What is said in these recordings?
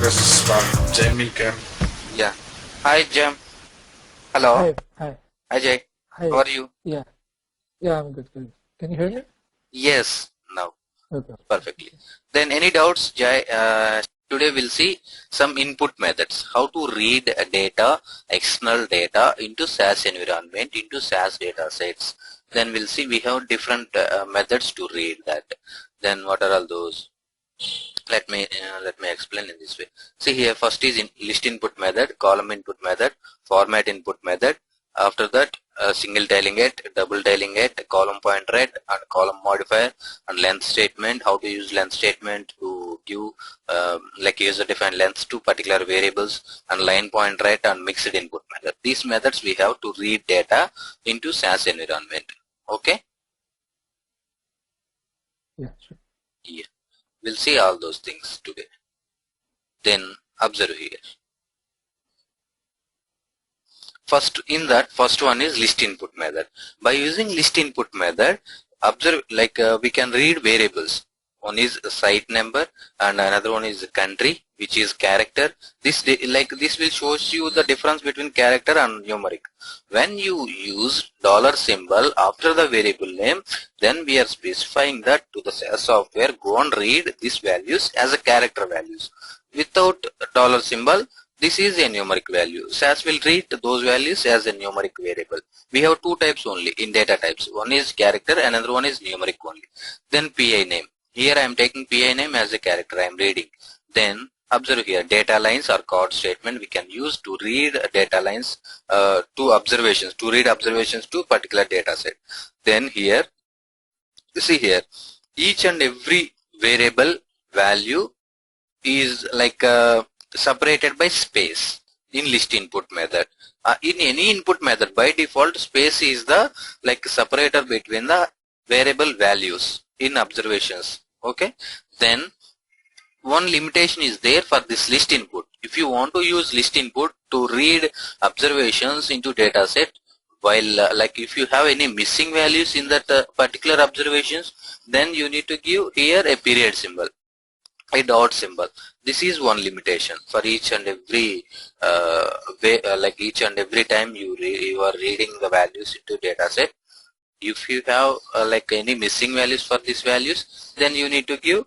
Let's start. Jamie can. Yeah. Hi, Jam. Hello. Hi, hi, Hi, Jay. How hi. are you? Yeah, yeah, I'm good, good. Can you hear Yeah. me? Yes. Now, Okay. perfectly. Then, any doubts, Jay? Today we'll see some input methods. How to read data, external data into SAS environment, into SAS data sets. Then we'll see we have different methods to read that. Then what are all those? Let me explain in this way. See here, first is list input method, column input method, format input method. After that, single tailing it, double tailing it, column point read, and column modifier, and length statement. How to use length statement to give like user defined lengths to particular variables, and line point read, and mixed input method. These methods we have to read data into SAS environment. Okay. Yeah, sure. Yeah. We'll see all those things today. Then observe here. First one is list input method. By using list input method, observe we can read variables. One is site number and another one is country, which is character. This will shows you the difference between character and numeric. When you use dollar symbol after the variable name, then we are specifying that to the SAS software go and read these values as a character values. Without dollar symbol, this is a numeric value. SAS will treat those values as a numeric variable. We have two types only in data types. One is character, another one is numeric only. Then PI name. Here I am taking PI name as a character I am reading. Then observe here, data lines or chord statement we can use to read data lines to observations, to read observations to particular data set. Then here, see here, each and every variable value is separated by space in list input method. In any input method, by default, space is the separator between the variable values in observations. Okay. Then one limitation is there for this list input. If you want to use list input to read observations into data set, while if you have any missing values in that particular observations, then you need to give here a period symbol, a dot symbol. This is one limitation for each and every each and every time you are reading the values into data set. If you have any missing values for these values, then you need to give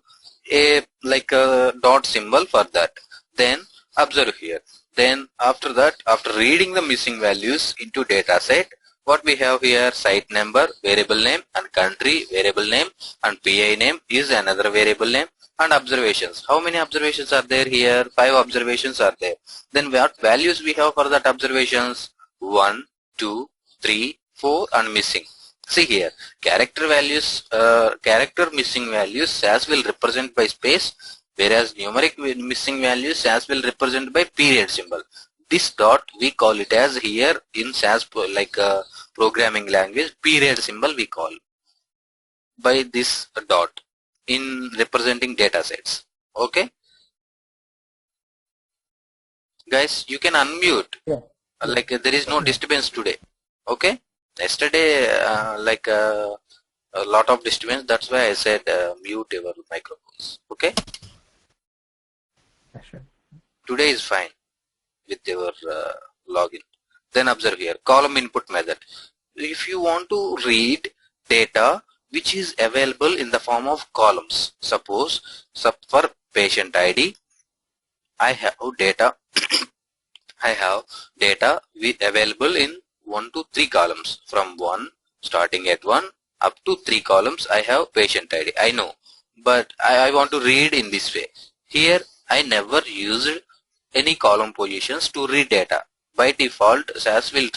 a a dot symbol for that. Then observe here. Then after that, after reading the missing values into data set, what we have here, site number, variable name, and country, variable name, and PI name is another variable name, and observations. How many observations are there here? 5 observations are there. Then what values we have for that observations? 1, 2, 3, 4, and missing. See here, character values, character missing values SAS will represent by space, whereas numeric missing values SAS will represent by period symbol. This dot we call it as here in SAS programming language, period symbol we call by this dot in representing data sets. Okay, guys, you can unmute. Yeah. There is no disturbance today. Okay. Yesterday, a lot of disturbance. That's why I said mute your microphones. Okay. Yeah, sure. Today is fine with your login. Then observe here, column input method. If you want to read data which is available in the form of columns, suppose for patient ID, I have data. I have data available in 1 to 3 columns. From 1, starting at 1 up to 3 columns, I have patient ID. I know, but I want to read in this way. Here I never used any column positions to read data. By default, SAS will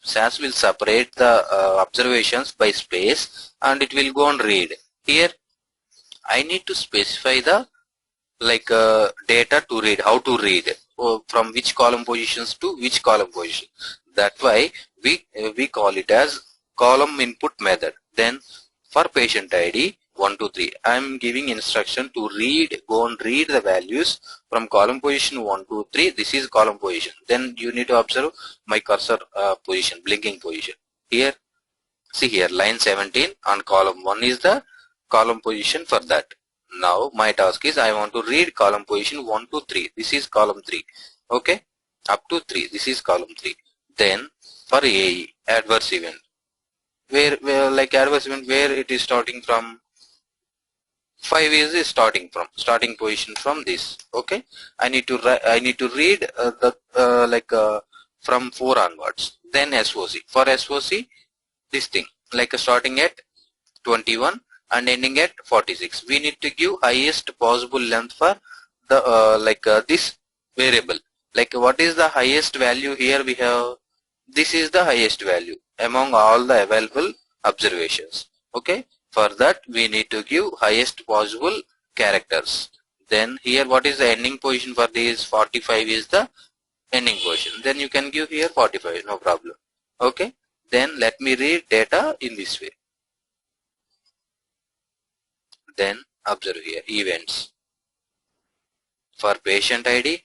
SAS will separate the observations by space, and it will go and read. Here I need to specify the data to read, how to read, from which column positions to which column position. That's why we call it as column input method. Then for patient ID 1 to 3, I am giving instruction to read, go and read the values from column position 1 to 3. This is column position. Then you need to observe my cursor position, blinking position. Here, see here, line 17 on column 1 is the column position for that. Now my task is I want to read column position 1 to 3. This is column 3. Okay, up to 3. This is column 3. Then for AE, adverse event, where like adverse event where it is starting from 5 is starting position from this. Okay, I need to read the from 4 onwards. Then SOC, for SOC this thing like starting at 21 and ending at 46. We need to give highest possible length for the this variable. Like what is the highest value here? We have this is the highest value among all the available observations. Okay, for that we need to give highest possible characters. Then here what is the ending position for this? 45 is the ending position. Then you can give here 45, no problem. Okay, then let me read data in this way. Then observe here events for patient ID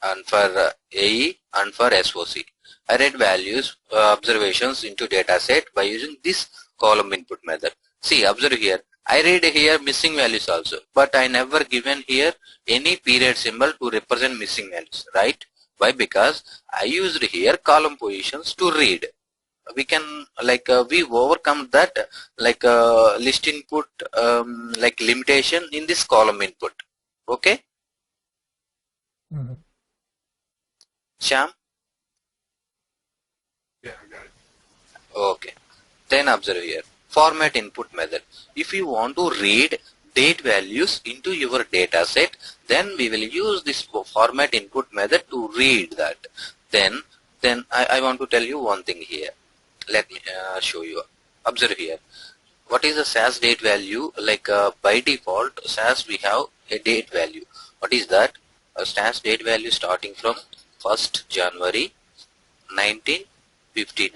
and for AE and for SOC. I read values observations into dataset by using this column input method. See, observe here. I read here missing values also, but I never given here any period symbol to represent missing values, right? Why? Because I used here column positions to read. We can we overcome that list input limitation in this column input. Okay, Mm-hmm. Sham? Yeah, I got it. Okay. Then observe here. Format input method. If you want to read date values into your data set, then we will use this format input method to read that. Then I want to tell you one thing here. Let me show you. Observe here. What is the SAS date value? By default, SAS we have a date value. What is that? A SAS date value starting from 1st January 1959.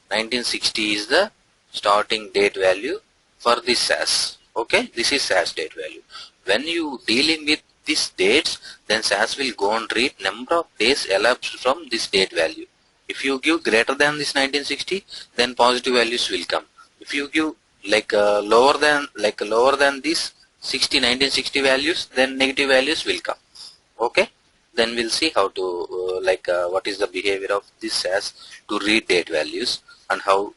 1960 is the starting date value for this SAS. Okay, this is SAS date value. When you dealing with these dates, then SAS will go and read number of days elapsed from this date value. If you give greater than this 1960, then positive values will come. If you give lower than this 1960 values, then negative values will come. Okay, then we'll see how to what is the behavior of this SAS to read date values and how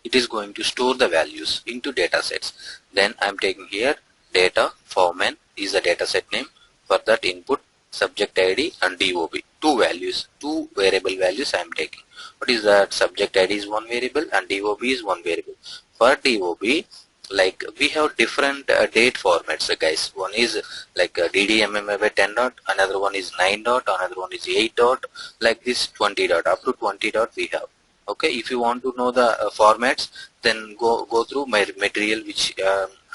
it is going to store the values into data sets. Then I'm taking here data format is the data set name. For that input subject ID and DOB, two variable values I am taking. What is that? Subject ID is one variable and DOB is one variable. For DOB, we have different date formats, guys. One is DDMMAY 10 dot, another one is 9 dot, another one is 8 dot, like this 20 dot, up to 20 dot we have. Okay, if you want to know the formats, then go through my material, which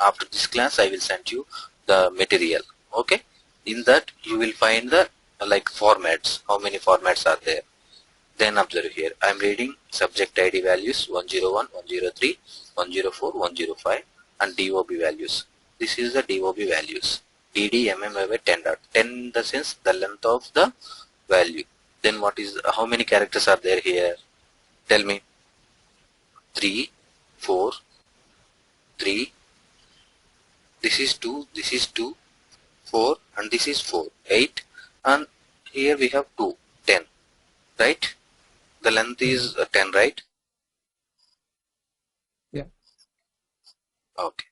after this class I will send you the material. Okay, in that you will find the formats, how many formats are there. Then observe here, I am reading subject ID values 101, 103, 104, 105 and DOB values. This is the DOB values. DDMMAY 10 dot, 10 in the sense the length of the value. Then what is, how many characters are there here? Tell me. 3, 4, 3, this is 2, this is 2, 4 and this is 4, 8 and here we have 2, 10, right? The length is 10, right? Yeah. Okay.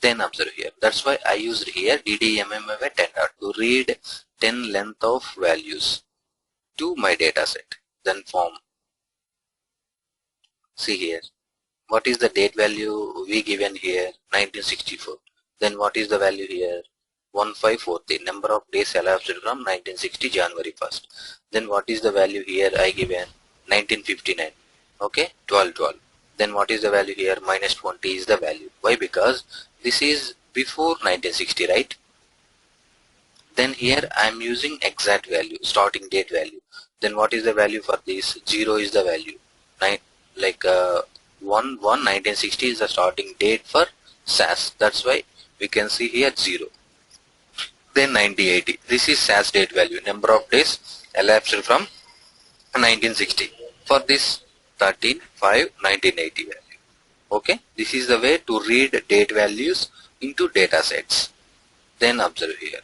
Then observe here. That's why I used here DDMMAY 10 dot to read 10 length of values to my data set. Then form. See here. What is the date value we given here? 1964. Then what is the value here? 1540. Number of days elapsed from 1960 January 1st. Then what is the value here I given? 1959. Okay, 12. Then what is the value here? Minus 20 is the value. Why? Because this is before 1960, right? Then here I am using exact value, starting date value. Then what is the value for this? 0 is the value. 1960 is the starting date for SAS. That's why we can see here 0. Then 9080. This is SAS date value. Number of days elapsed from 1960. For this 13/5/1980 value. Okay. This is the way to read date values into data sets. Then observe here.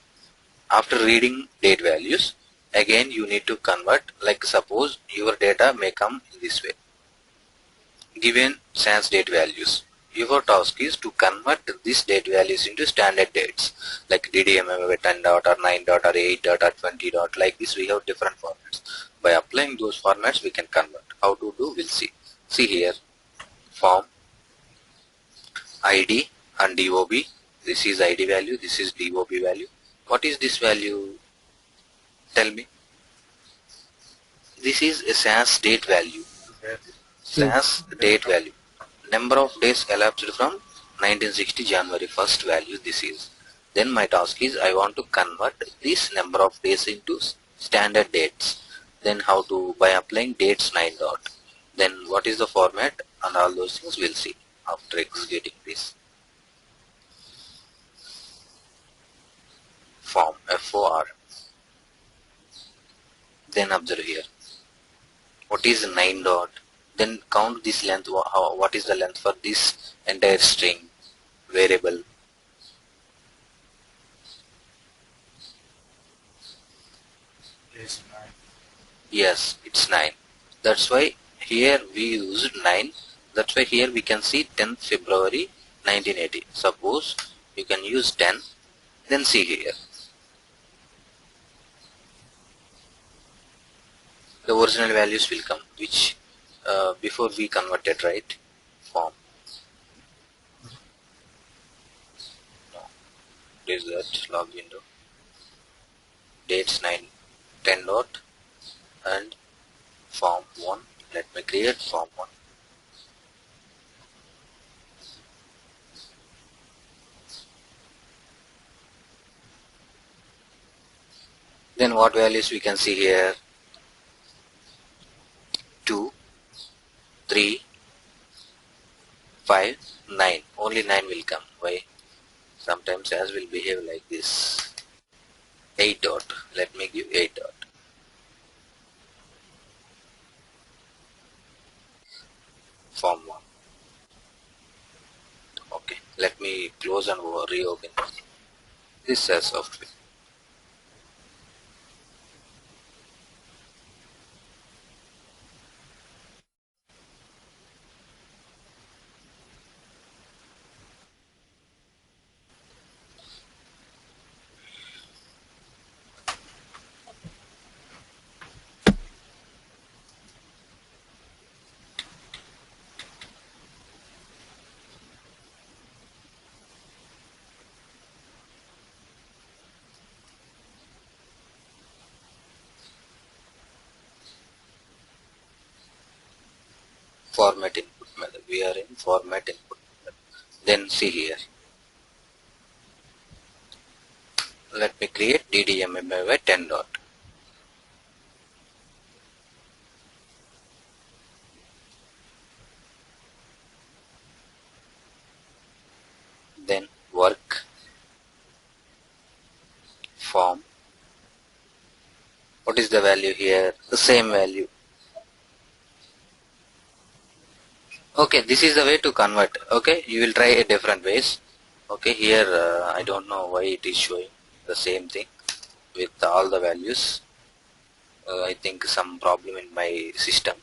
After reading date values, again you need to convert, like suppose your data may come in this way. Given sans date values, your task is to convert these date values into standard dates like DDMM 10 dot or 9 dot or 8 dot or 20 dot. Like this we have different formats. By applying those formats we can convert. How to do, we'll see. See here, form, ID and DOB. This is ID value, this is DOB value. What is this value? Tell me. This is a sans date value. Sans date value. Number of days elapsed from 1960 January 1st value this is. Then my task is I want to convert this number of days into standard dates. Then how to? By applying dates 9 dot. Then what is the format and all those things we'll see after executing this. Form FOR. Then observe here. What is 9 dot? Then count this length. What is the length for this entire string variable? Is 9. Yes, it's 9. That's why here we used 9. That's why here we can see 10th February 1980. Suppose you can use 10. Then see here. The original values will come, which before we converted, right? Form. No. Is that log window? Dates 9, 10 dot and form 1. Let me create form 1. Then what values we can see here? 2, 3, 5, 9. Only 9 will come. Why? Sometimes as will behave like this. 8 dot. Let me give 8 dot. Form 1. Okay. Let me close and reopen this as software. Format input method. We are in format input method. Then see here. Let me create DDMMY 10 dot. Then work, form. What is the value here? The same value. Okay, this is the way to convert. Okay, you will try a different ways. Okay, here I don't know why it is showing the same thing with all the values. I think some problem in my system.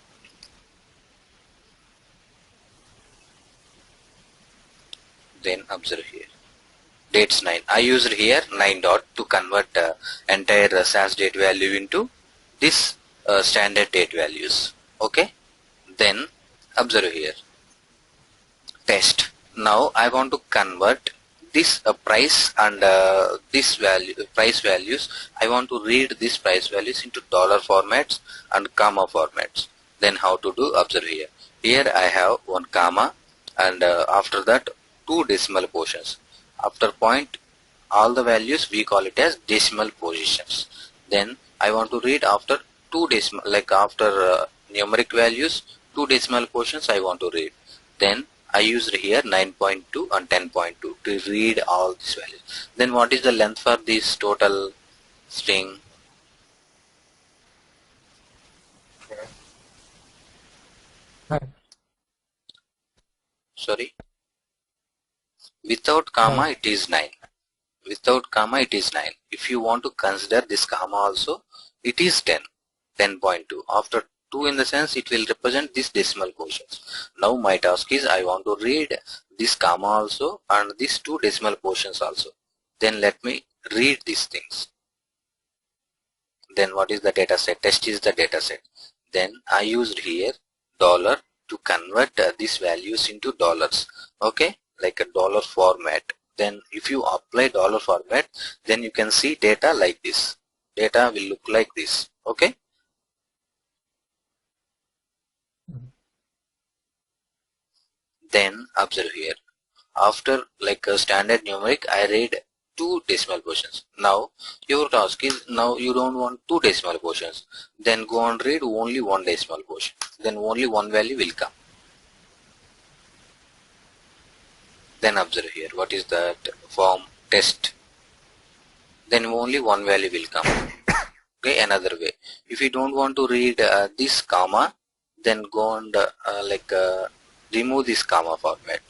Then observe here. Dates 9. I used here 9 dot to convert entire sans date value into this standard date values. Okay. Then observe here. Test. Now I want to convert this price and this value price values. I want to read these price values into dollar formats and comma formats. Then how to do? Observe here. Here I have one comma and after that two decimal portions. After point all the values we call it as decimal positions. Then I want to read after two decimal, like after numeric values, two decimal portions I want to read. Then I used here 9.2 and 10.2 to read all these values. Then what is the length for this total string? Okay. Nine. Sorry, Without comma it is 9. Without comma it is 9. If you want to consider this comma also, it is 10. 10.2. After 2 in the sense it will represent this decimal portions. Now my task is I want to read this comma also and these two decimal portions also. Then let me read these things. Then what is the data set? Test is the data set. Then I used here dollar to convert these values into dollars. Okay, like a dollar format. Then if you apply dollar format, then you can see data like this. Data will look like this. Okay. Then observe here. After like a standard numeric, I read two decimal portions. Now your task is, now you don't want two decimal portions. Then go and read only one decimal portion. Then only one value will come. Then observe here. What is that? Form test. Then only one value will come. Okay, another way. If you don't want to read this comma, then go and remove this comma format.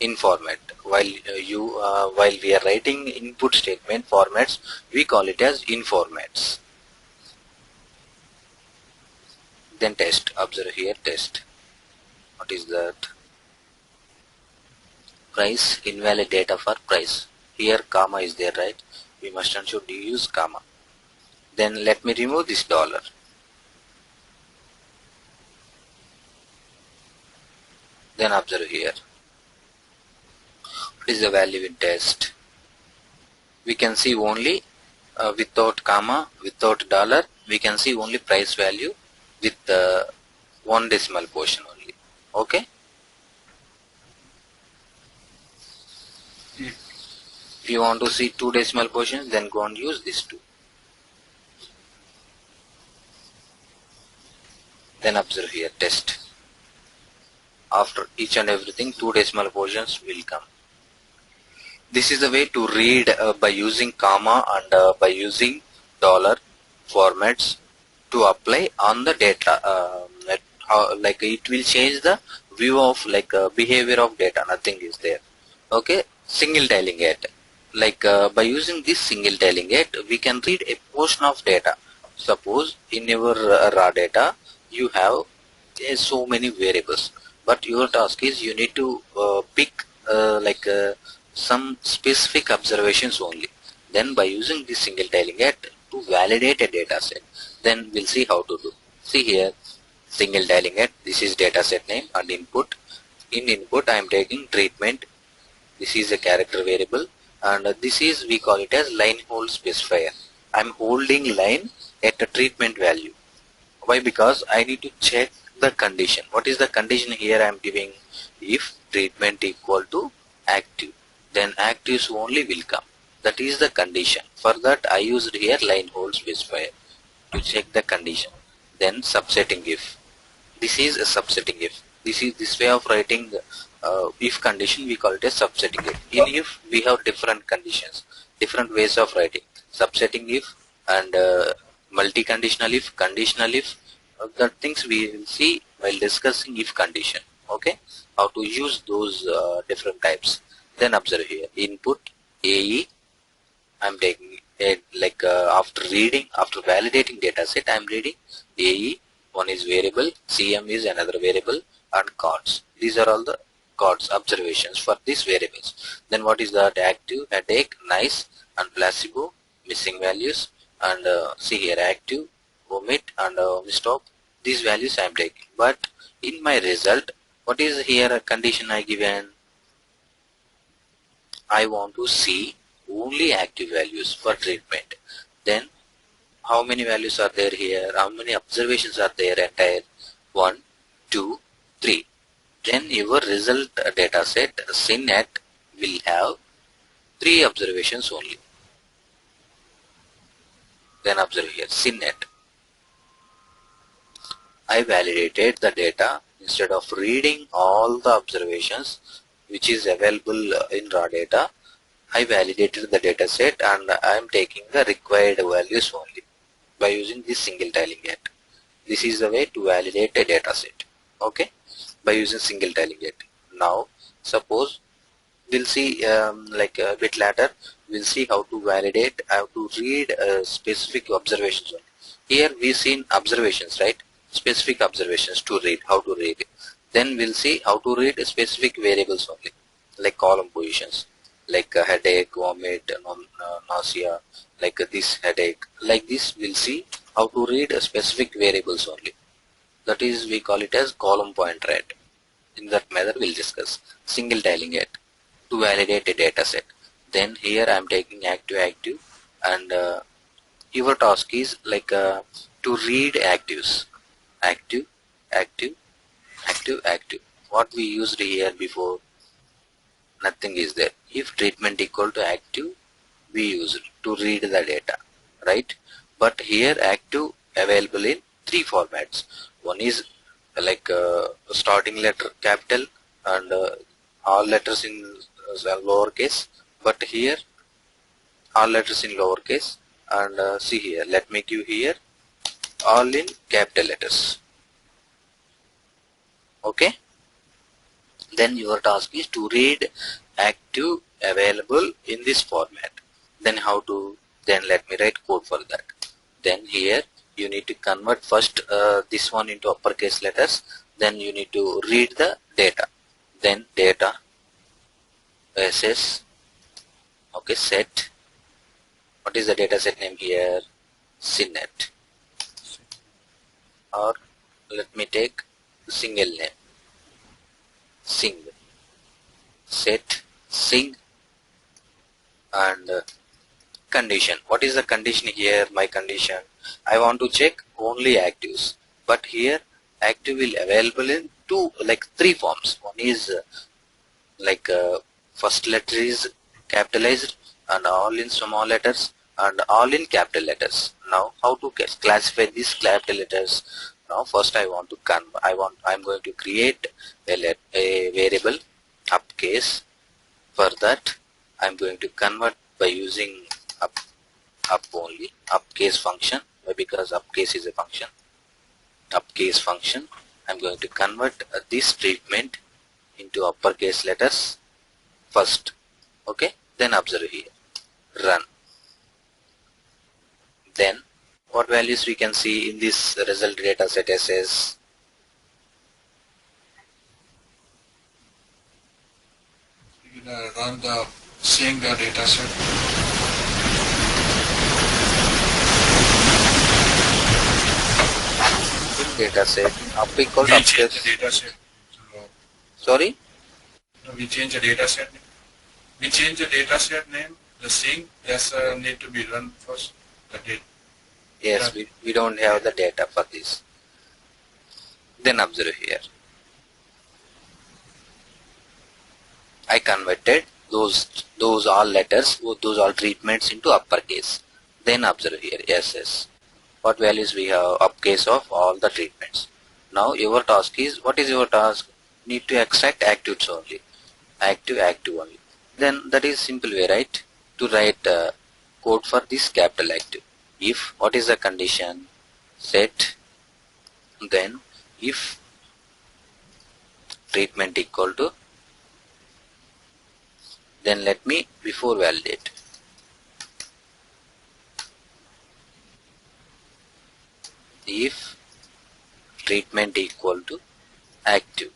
In format. While while we are writing input statement formats, we call it as in formats. Then test. Observe here test. What is that? Price, invalid data for price. Here comma is there, right? We must and should use comma. Then let me remove this dollar. Then observe here. What is the value in test? We can see only without comma, without dollar, we can see only price value with one decimal portion only. Okay. If you want to see two decimal portions, then go and use this two. Then observe here test. After each and everything, two decimal portions will come. This is the way to read by using comma and by using dollar formats to apply on the data. Like it will change the view of behavior of data. Nothing is there. Okay, single tailing it. By using this single tailing it, we can read a portion of data. Suppose in your raw data you have so many variables, but your task is you need to pick some specific observations only. Then by using this single tailing it to validate a data set, then we'll see how to do. See here, single tailing it. This is data set name and input. In input I am taking treatment. This is a character variable, and this is, we call it as line hold specifier. I am holding line at a treatment value. Why? Because I need to check the condition. What is the condition here I am giving? If treatment equal to active, then actives only will come. That is the condition. For that I used here line hold specifier to check the condition. Then subsetting if. This is a subsetting if. This is this way of writing if condition, we call it as subsetting if. In if we have different conditions, different ways of writing. Subsetting if and multi-conditional if, conditional if. The things we will see while discussing if condition. Okay, how to use those different types. Then observe here input AE. I am taking it after reading, after validating data set, I am reading AE. One is variable, CM is another variable, and cards. These are all the cards observations for these variables. Then what is that? Active, headache, nice, and placebo, missing values, and see here active, omit, and stop. These values I am taking. But in my result, what is here a condition I given? I want to see only active values for treatment. Then how many values are there here? How many observations are there? Entire 1, 2, 3. Then your result data set SynNet will have 3 observations only. Then observe here SynNet. I validated the data. Instead of reading all the observations which is available in raw data, I validated the data set and I am taking the required values only by using this single tailing it. This is the way to validate a data set. Okay, by using single tailing it. Now suppose we'll see like a bit later, we'll see how to validate, how to read specific observations. Here we seen observations, right? Specific observations to read, how to read it. Then we'll see how to read specific variables only, like column positions, like headache, vomit, nausea, like this headache. Like this, we'll see how to read specific variables only. That is, we call it as column point read. In that method, we'll discuss single tiling it to validate a data set. Then here I am taking active, and your task is like to read actives, active, active, active. What we used here before, nothing is there. If treatment equal to active, we use it to read the data, right? But here active available in three formats. One is like starting letter capital and all letters in lowercase, but here all letters in lowercase, and see here, let me give here all in capital letters. Okay, then your task is to read active available in this format. Then how to, then let me write code for that. Then here you need to convert first this one into uppercase letters, then you need to read the data. Then data ss, okay, set, what is the data set name here, CNET, or let me take single name, sing, set, sing, and condition. What is the condition here? My condition, I want to check only actives, but here active will available in two, like three forms. One is like first letter is capitalized and all in small letters and all in capital letters. Now how to classify these capital letters? Now first I want to I'm going to create a variable uppercase. For that I'm going to convert by using up only uppercase function, because uppercase is a function. Uppercase function, I'm going to convert this treatment into uppercase letters first. Okay, then observe here, run. Then what values we can see in this result data set SS? You run the seeing the data set. Data set up equal to We change the uppercase. data set. Sorry? We change the data set name. We change the data set name. The sync that's need to be run first. The date. Yes, we don't have the data for this. Then observe here. I converted those all letters, those all treatments into uppercase. Then observe here, SS. What values we have? Uppercase of all the treatments. Now your task is, what is your task? Need to extract actives only. Active only. Then that is simple way, right? To write code for this capital active. If, what is the condition? Set, then if treatment equal to, then let me before validate. If treatment equal to active,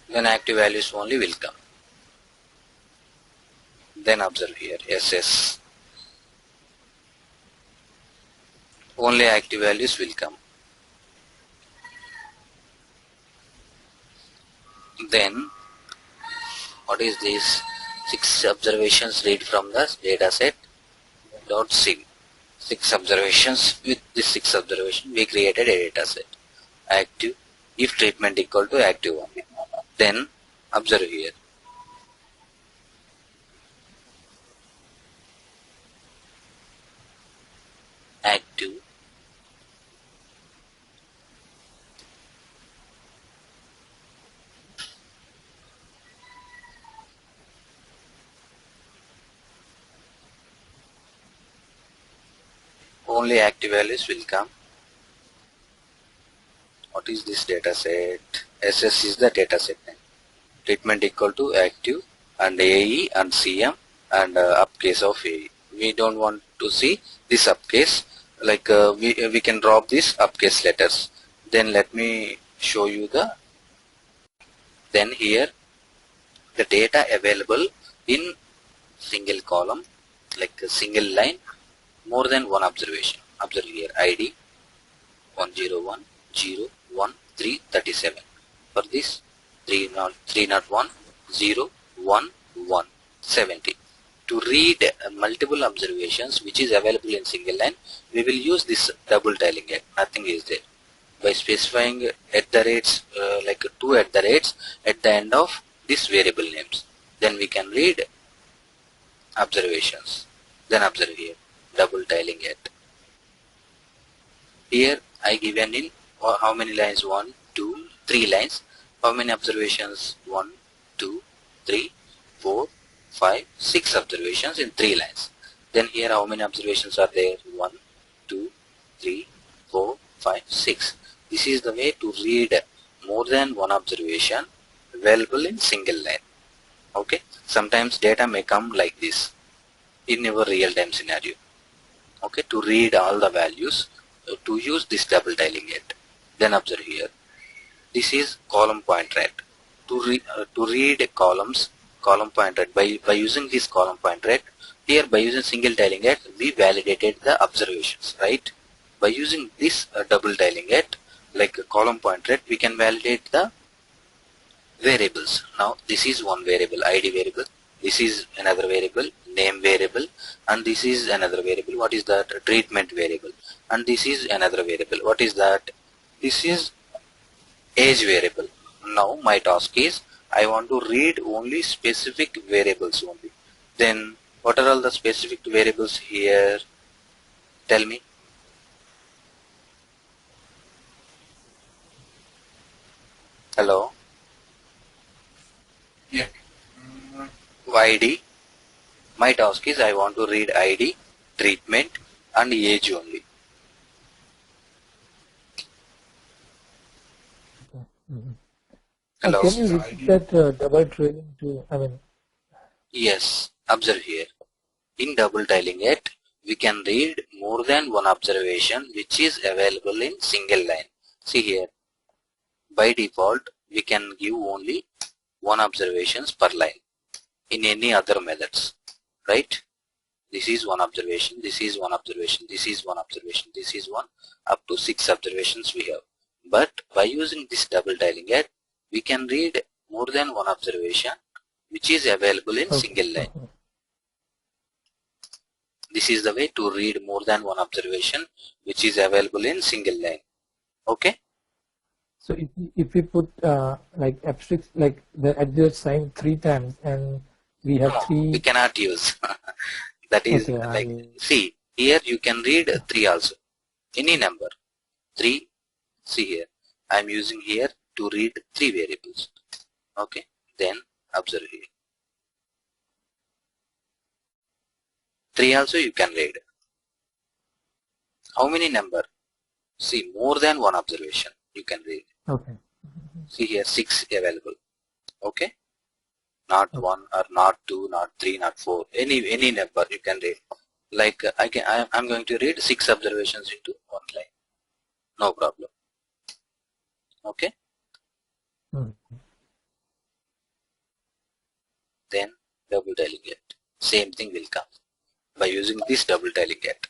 then active values only will come. Then observe here, SS, only active values will come. Then what is this? 6 observations read from the data set dot sim. 6 observations. With this 6 observation we created a data set. Active, if treatment equal to active only. Then observe here. Active, only active values will come. What is this data set? SS is the data set name. Treatment equal to active and AE and CM and upcase of AE. We don't want to see this upcase. Like we can drop these upcase letters. Then let me show you the. Then here the data available in single column, like a single line, more than one observation. Observe here ID 1010137. For this 3010170. To read multiple observations which is available in single line, we will use this double tiling at nothing is there. By specifying at the rates like two at the rates at the end of this variable names, then we can read observations. Then observe here double tiling at. Here I given in how many lines? 1, 2, 3 lines. How many observations? 1, 2, 3, 4, 5, 6 observations in 3 lines. Then here how many observations are there? 1, 2, 3, 4, 5, 6. This is the way to read more than one observation available in single line. Okay. Sometimes data may come like this in your real-time scenario. Okay. To read all the values, to use this double tiling at. Then observe here. This is column point rate. To read columns, column point rate by using this column point rate. Here by using single tiling at, we validated the observations, right? By using this double tiling at, like a column point rate, we can validate the variables. Now this is one variable, ID variable. This is another variable, name variable, and this is another variable. What is that? Treatment variable. And this is another variable. What is that? This is age variable. Now my task is I want to read only specific variables only. Then what are all the specific variables here? Tell me. Hello? Yeah. ID. My task is I want to read ID, treatment and age only. Mm-hmm. Hello? Can you repeat that double trailing to, Yes. Observe here. In double tiling at, we can read more than one observation which is available in single line. See here. By default, we can give only one observations per line in any other methods, right? This is one observation, this is one observation, this is one observation, this is one, up to 6 observations we have. But by using this double tiling at, we can read more than one observation which is available in single line. This is the way to read more than one observation which is available in single line. Okay? So if we put like F6, like the adjust sign 3 times, and we have 3. We cannot use. That is Okay, like, see, here you can read 3 also. Any number. 3, see here. I am using here to read 3 variables. Okay. Then observe here. 3 also you can read. How many number? See, more than one observation you can read. Okay. See here 6 available. Okay. Not 1 or not 2, not 3, not 4. Any number you can read. Like I'm going to read 6 observations into one line. No problem. Okay. Then double tiling at. Same thing will come. By using this double tiling at,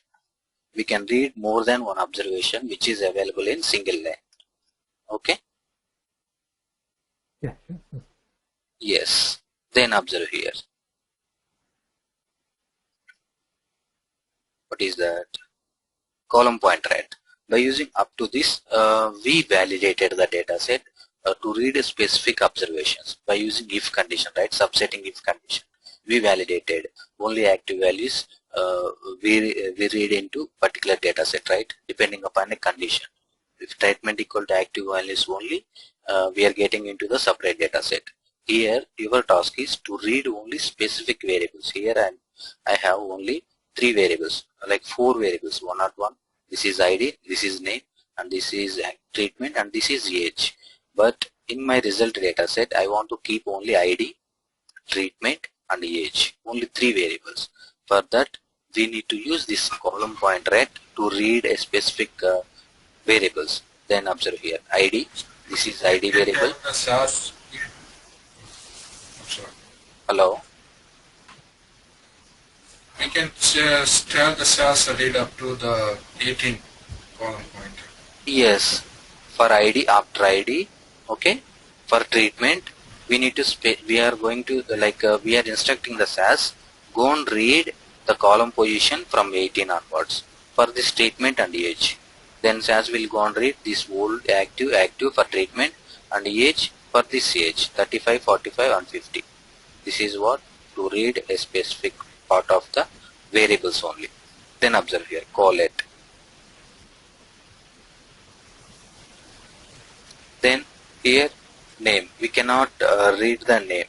we can read more than one observation which is available in single line. Okay? Yeah. Yes. Then observe here. What is that? Column point rate. By using up to this, we validated the data set to read a specific observations by using if condition, right? Subsetting if condition. We validated only active values. We read into particular data set, right? Depending upon a condition. If treatment equal to active values only, we are getting into the separate data set. Here, your task is to read only specific variables. Here I have only 3 variables, like 4 variables, 101. This is ID, this is name, and this is treatment, and this is age. But in my result data set, I want to keep only ID, treatment, and age, only 3 variables. For that, we need to use this column pointer to read a specific variables. Then observe here, ID, this is ID variable. The SAS, I'm sorry. Hello. We can just tell the SAS read up to the 18 column pointer. Yes, for ID, after ID, okay. For treatment, we need to we are going to we are instructing the SAS go and read the column position from 18 onwards for this treatment and age. Then SAS will go and read this old active for treatment and age for this age 35, 45, and 50. This is what to read a specific part of the variables only. Then observe here, call it. Then here name, we cannot read the name,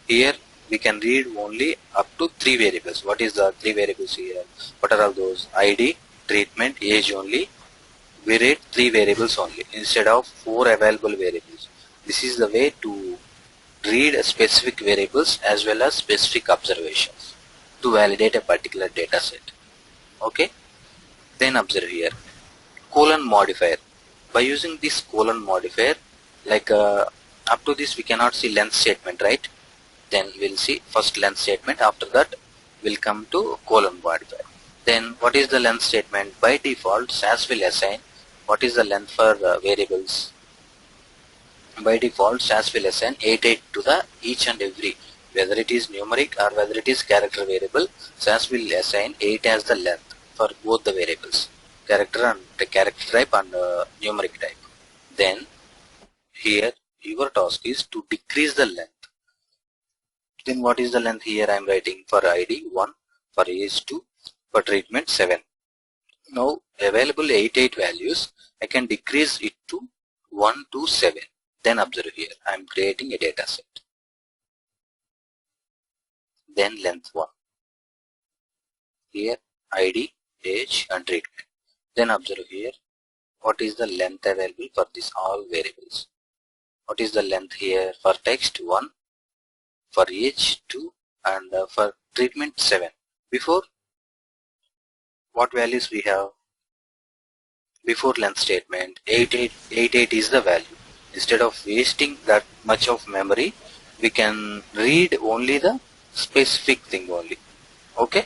here we can read only up to 3 variables. What is the 3 variables here? What are all those? ID, treatment, age only. We read 3 variables only instead of 4 available variables. This is the way to read specific variables as well as specific observations to validate a particular data set. Okay. Then observe here, colon modifier. By using this colon modifier, up to this we cannot see length statement, right? Then we'll see first length statement, after that we'll come to colon modifier. Then what is the length statement? By default, SAS will assign what is the length for variables. By default, SAS will assign 88 to the each and every, whether it is numeric or whether it is character variable. SAS will assign 8 as the length for both the variables, character and the character type and numeric type. Then here your task is to decrease the length. Then what is the length here? I am writing for ID 1, for age 2, for treatment 7. Now available 88 values, I can decrease it to 1 to 7. Then observe here, I am creating a data set. Then length 1. Here ID, age, and treatment. Then observe here, what is the length available for this all variables. What is the length here? For text 1, for age 2, and for treatment 7. Before, what values we have? Before length statement, 88 is the value. Instead of wasting that much of memory, we can read only the specific thing only. Okay,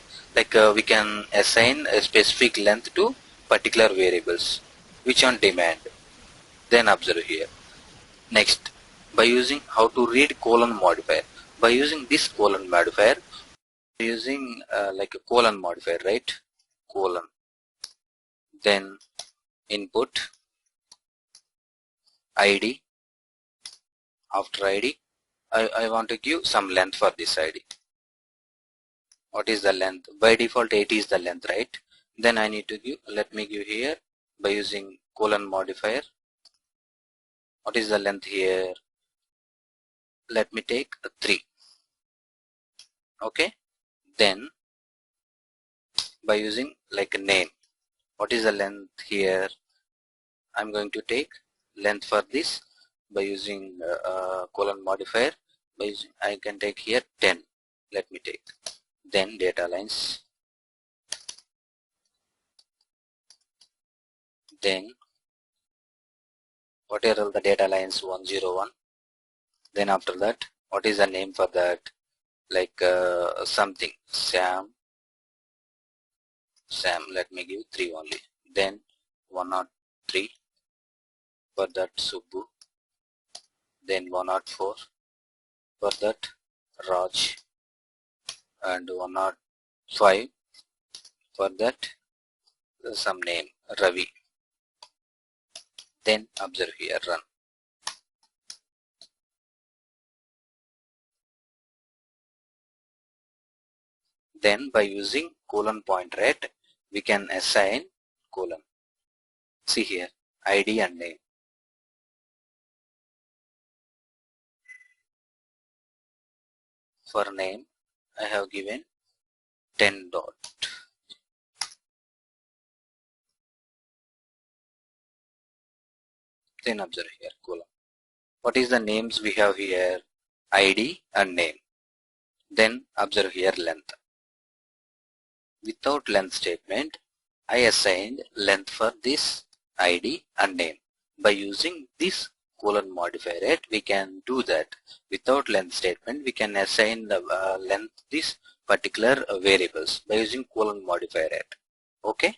we can assign a specific length to particular variables which on demand. Then observe here. Next, by using how to read colon modifier. By using this colon modifier, using like a colon modifier, right? Colon. Then input ID. After ID, I want to give some length for this ID. What is the length? By default 8 is the length, right? Then I need to give, let me give here by using colon modifier. What is the length here? Let me take 3. Okay. Then by using like a name, what is the length here? I'm going to take length for this by using colon modifier. By using, I can take here 10. Let me take. Then data lines. Then what are all the data lines? 101. Then after that, what is the name for that? Something Sam. Let me give 3 only. Then 103 for that Subbu. Then 104 for that Raj, and 105 for that some name Ravi. Then observe here, run. Then by using colon pointer, we can assign colon. See here, ID and name. For name, I have given 10 dot. Then observe here column. What is the names we have here? ID and name. Then observe here length. Without length statement, I assigned length for this ID and name. By using this colon modifier, we can do that. Without length statement, we can assign the length this particular variables by using colon modifier. Okay,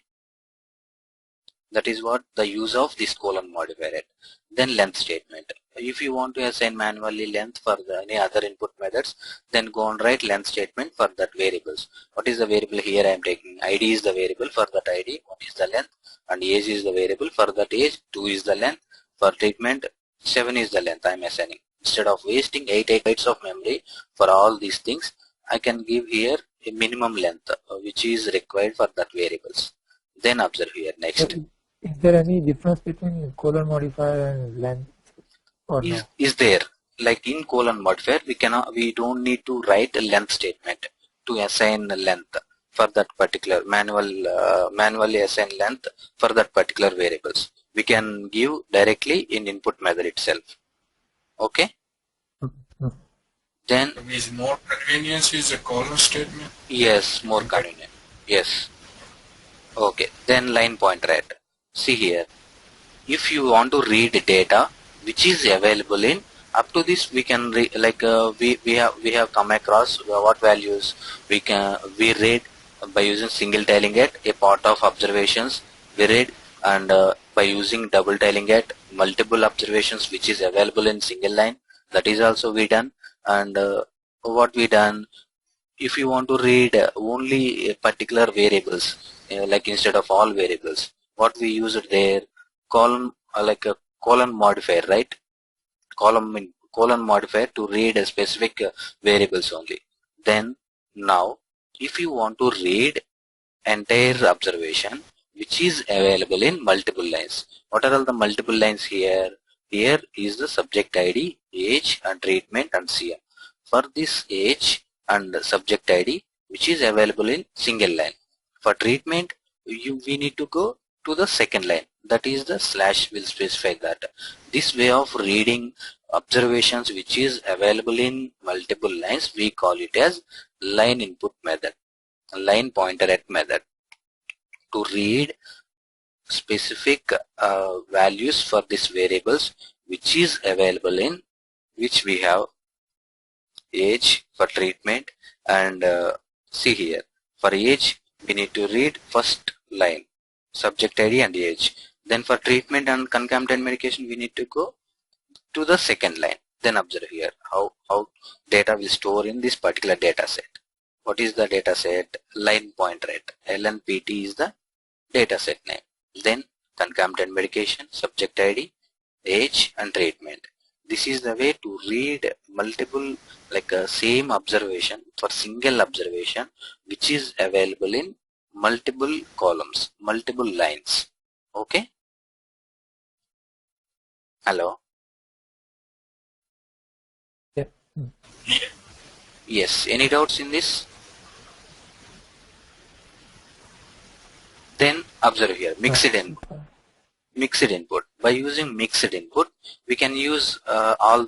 that is what the use of this colon modifier. Then length statement. If you want to assign manually length for any other input methods, then go and write length statement for that variables. What is the variable here I am taking? ID is the variable for that ID. What is the length? And age is the variable for that age. 2 is the length. For treatment, 7 is the length I am assigning. Instead of wasting 8 bytes of memory for all these things, I can give here a minimum length which is required for that variables. Then observe here next. Is there any difference between colon modifier and length or no? Is there, like in colon modifier, we don't need to write a length statement to assign length for that particular manually assign length for that particular variables. We can give directly in input method itself. Okay. Then Is more convenience is a colon statement? yes, more convenient. Yes. Okay. Then line pointer at. See here. If you want to read data which is available in up to this, we can we have come across what values we read by using single tailing at a part of observations we read, and by using double tailing at multiple observations which is available in single line, that is also we done. And what we done, if you want to read only a particular variables, like instead of all variables, what we used there, column like a colon modifier, right? Colon modifier to read a specific variables only. Then now if you want to read entire observation which is available in multiple lines, what are all the multiple lines here? Here is the subject ID, age and treatment and CM. For this age and subject ID which is available in single line. For treatment, we need to go to the second line, that is the slash will specify that. This way of reading observations which is available in multiple lines, we call it as line input method, line pointer at method, to read specific values for these variables which is available in which we have age for treatment. And see here, for age we need to read first line, subject ID and age. Then for treatment and concomitant medication we need to go to the second line. Then observe here how data will store in this particular data set. What is the data set? Line pointer at LNPT is the data set name. Then concomitant medication, subject ID, age and treatment. This is the way to read multiple same observation for single observation which is available in multiple columns, multiple lines. Okay. Hello. Yeah. Yes. Any doubts in this? Then observe here mixed input. By using mixed input, we can use all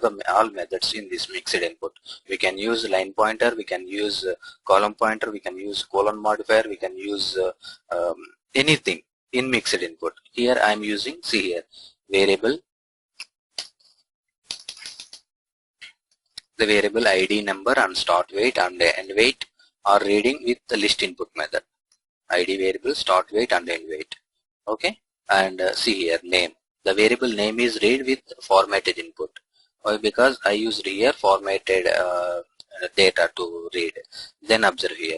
methods in this mixed input. We can use line pointer, we can use column pointer, we can use colon modifier, we can use anything in mixed input. Here I am using, see here, variable, the variable ID number and start weight and end weight are reading with the list input method. ID variable, start weight and end weight. Okay. And see here name, the variable name is read with formatted input. Why? Because I used here formatted data to read. Then observe here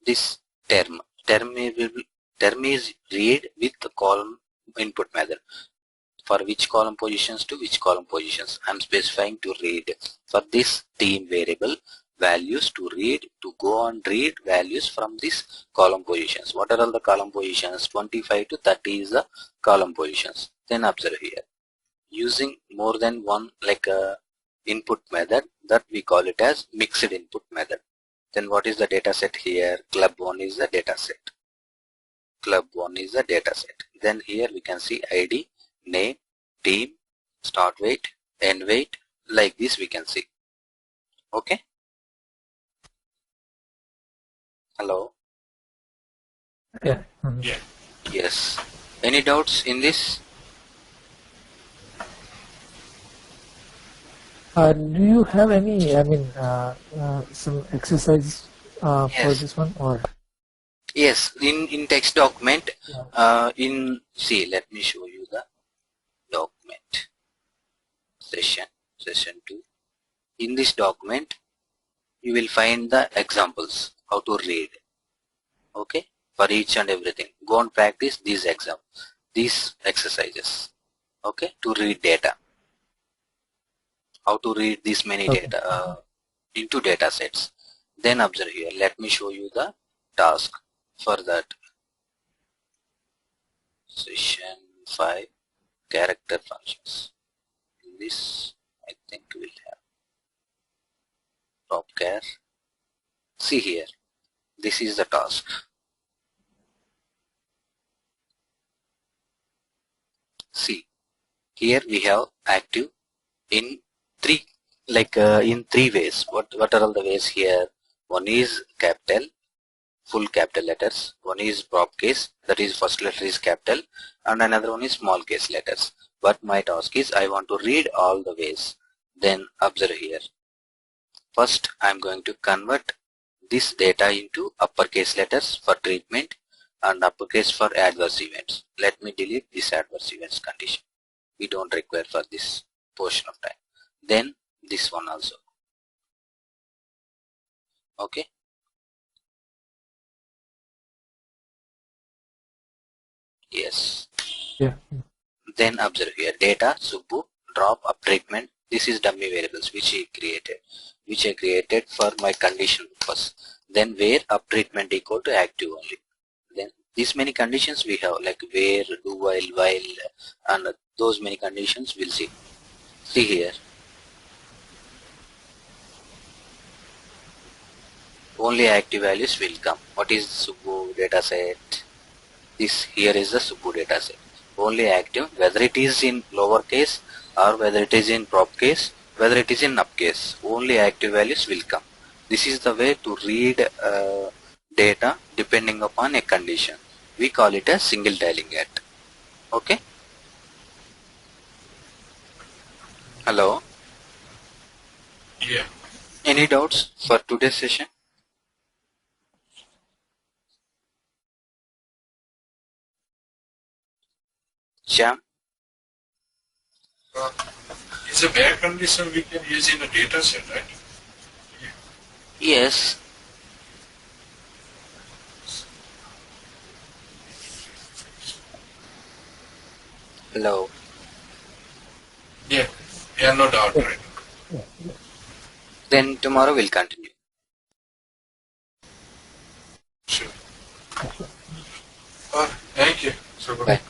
this term is read with the column input method. For which column positions to which column positions I am specifying to read. For this team variable, values to read, to go and read values from this column positions. What are all the column positions? 25 to 30 is the column positions. Then observe here, using more than one input method, that we call it as mixed input method. Then what is the data set here? Club 1 is the data set. Club 1 is the data set. Then here we can see ID, name, team start weight, end weight, like this we can see. Okay. Hello. Yeah. Yeah. Yes. Any doubts in this? Do you have any, I mean, some exercise for Yes. this one, or? Yes. In text document, Yeah. see, let me show you the document session 2. In this document, you will find the examples how to read. Okay, for each and everything. Go and practice these exercises. Okay, to read data. How to read this many Okay. data into data sets. Then observe here. Let me show you the task for that. Session 5, character functions. This I think we'll have top care. See here. This is the task. See here we have active in three in three ways. What are all the ways here? One is capital, full capital letters. One is prop case, that is first letter is capital, and another one is small case letters. But my task is I want to read all the ways. Then observe here. First I am going to convert this data into uppercase letters for treatment and uppercase for adverse events. Let me delete this adverse events condition. We don't require for this portion of time. Then this one also. Okay. Yes. Yeah. Then observe here data, Subbu, drop, up treatment. This is dummy variables which I created for my condition purpose. Then where up treatment equal to active only. Then these many conditions we have like where, do while, and those many conditions we'll see. See here. Only active values will come. What is Subbu data set? This here is the Subbu data set. Only active, whether it is in lowercase or whether it is in prop case, whether it is in upcase, only active values will come. This is the way to read data depending upon a condition. We call it a single dialing at. Okay. Hello. Yeah. Any doubts for today's session? Jam? It's a bare condition we can use in a data set, right? Yes. Hello. Yeah. Yeah, no doubt, right? Then tomorrow we'll continue. Sure. Thank you. So good. Bye.